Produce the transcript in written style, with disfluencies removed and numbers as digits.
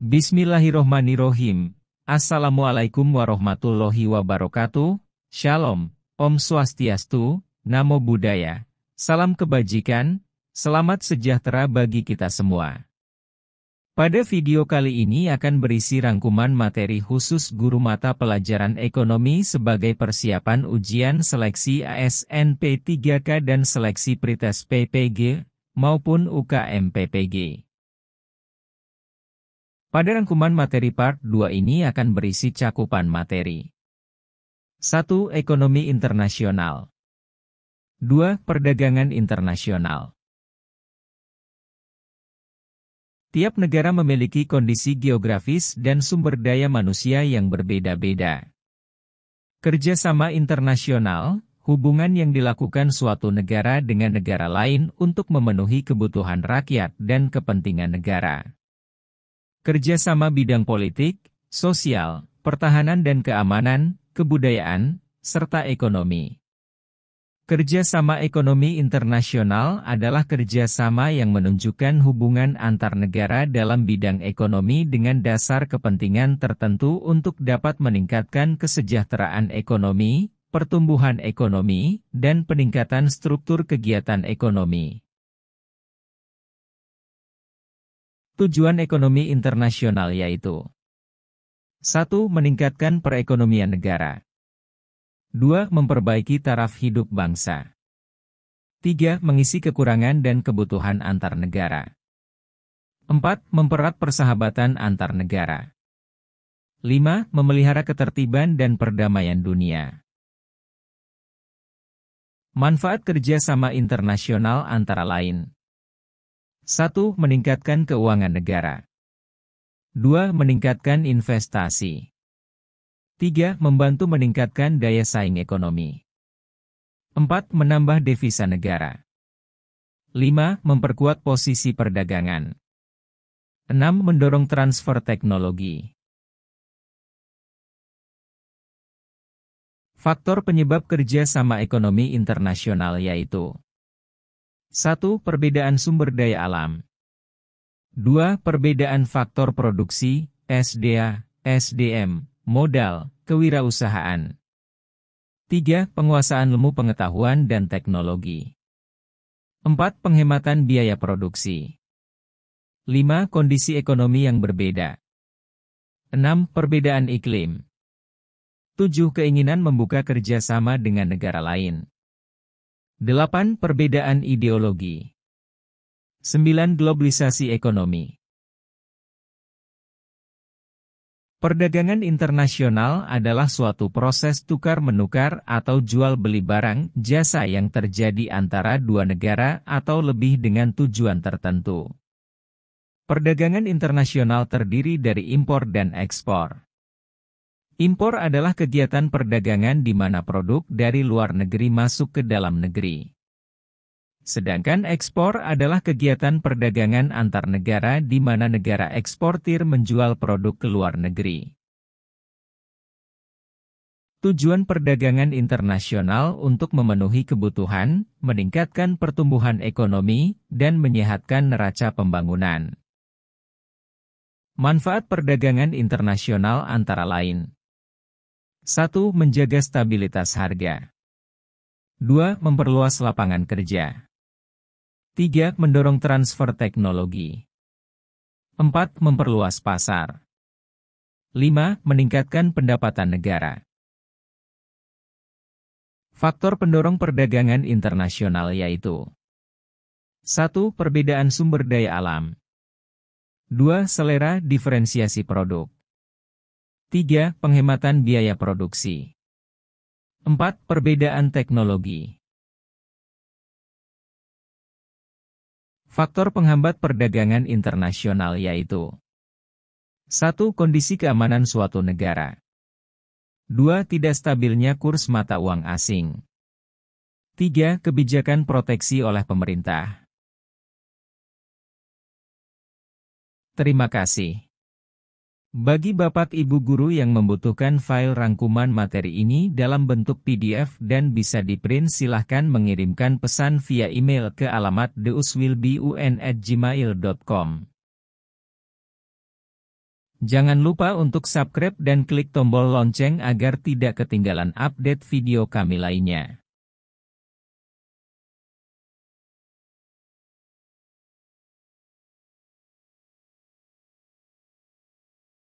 Bismillahirrohmanirrohim. Assalamualaikum warahmatullahi wabarakatuh. Shalom, Om Swastiastu, Namo Buddhaya. Salam kebajikan, selamat sejahtera bagi kita semua. Pada video kali ini akan berisi rangkuman materi khusus guru mata pelajaran ekonomi sebagai persiapan ujian seleksi ASNP 3K dan seleksi Pretest PPG, maupun UKM PPG. Pada rangkuman materi part 2 ini akan berisi cakupan materi. 1. Ekonomi internasional. 2. Perdagangan internasional. Tiap negara memiliki kondisi geografis dan sumber daya manusia yang berbeda-beda. Kerjasama internasional, hubungan yang dilakukan suatu negara dengan negara lain untuk memenuhi kebutuhan rakyat dan kepentingan negara. Kerjasama bidang politik, sosial, pertahanan dan keamanan, kebudayaan, serta ekonomi. Kerjasama ekonomi internasional adalah kerjasama yang menunjukkan hubungan antar negara dalam bidang ekonomi dengan dasar kepentingan tertentu untuk dapat meningkatkan kesejahteraan ekonomi, pertumbuhan ekonomi, dan peningkatan struktur kegiatan ekonomi. Tujuan ekonomi internasional yaitu 1. Meningkatkan perekonomian negara. 2. Memperbaiki taraf hidup bangsa. 3. Mengisi kekurangan dan kebutuhan antar negara. 4. Mempererat persahabatan antar negara. 5. Memelihara ketertiban dan perdamaian dunia. Manfaat kerjasama internasional antara lain. 1. Meningkatkan keuangan negara. 2. Meningkatkan investasi. 3. Membantu meningkatkan daya saing ekonomi. 4. Menambah devisa negara. 5. Memperkuat posisi perdagangan. 6. Mendorong transfer teknologi. Faktor penyebab kerjasama ekonomi internasional yaitu 1. Perbedaan sumber daya alam. 2. Perbedaan faktor produksi, SDA, SDM, modal, kewirausahaan. 3. Penguasaan ilmu pengetahuan dan teknologi. 4. Penghematan biaya produksi. 5. Kondisi ekonomi yang berbeda. 6. Perbedaan iklim. 7. Keinginan membuka kerjasama dengan negara lain. 8. Perbedaan ideologi. 9. Globalisasi ekonomi. Perdagangan internasional adalah suatu proses tukar-menukar atau jual-beli barang, jasa yang terjadi antara dua negara atau lebih dengan tujuan tertentu. Perdagangan internasional terdiri dari impor dan ekspor. Impor adalah kegiatan perdagangan di mana produk dari luar negeri masuk ke dalam negeri. Sedangkan ekspor adalah kegiatan perdagangan antar negara di mana negara eksportir menjual produk ke luar negeri. Tujuan perdagangan internasional untuk memenuhi kebutuhan, meningkatkan pertumbuhan ekonomi, dan menyehatkan neraca pembangunan. Manfaat perdagangan internasional antara lain. 1. Menjaga stabilitas harga. 2. Memperluas lapangan kerja. 3. Mendorong transfer teknologi. 4. Memperluas pasar. 5. Meningkatkan pendapatan negara. Faktor pendorong perdagangan internasional yaitu 1. Perbedaan sumber daya alam. 2. Selera diferensiasi produk. 3. Penghematan biaya produksi. 4. Perbedaan teknologi. Faktor penghambat perdagangan internasional yaitu 1. Kondisi keamanan suatu negara. 2. Tidak stabilnya kurs mata uang asing. 3. Kebijakan proteksi oleh pemerintah. Terima kasih. Bagi Bapak Ibu Guru yang membutuhkan file rangkuman materi ini dalam bentuk PDF dan bisa di-print silahkan mengirimkan pesan via email ke alamat deuswilbun@gmail.com. Jangan lupa untuk subscribe dan klik tombol lonceng agar tidak ketinggalan update video kami lainnya.